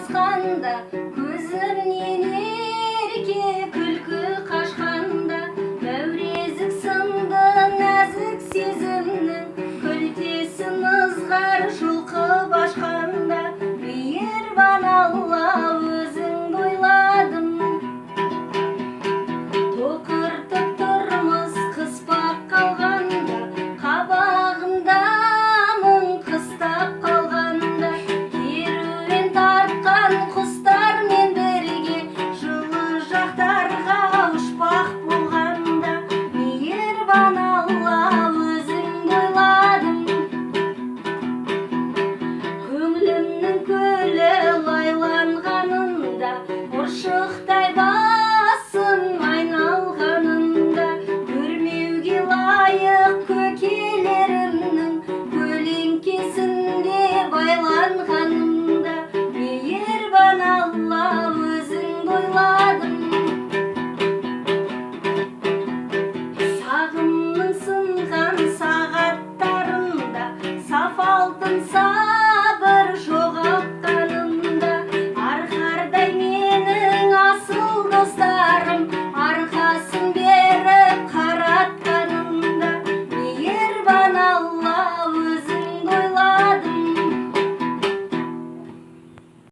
басқанда, көзімнен ерке күлкі қашқанда, мәурезік сынды нәзік сезімнің күлтесін ызғар жұлқып ашқанда, мейірбан Алла өзіңді ойладым. Тоқыртып тұрмыз қыспақ қалғанда, қабағында мұң қыстап қалғанда, керуен тартқан құстармен бірге жылы жақтарға ұшпақ болғанда, мейірбан Алла өзіңді ойладым. Көңілімнің көлі лайланғанында, ұршықтай басым айналғанында, көрмеуге лайық көкелерімнің көлеңкесінде байланғанында, мейірбан Алла өзіңді ойладым. Сағымның сынған сағаттарында, саф алтын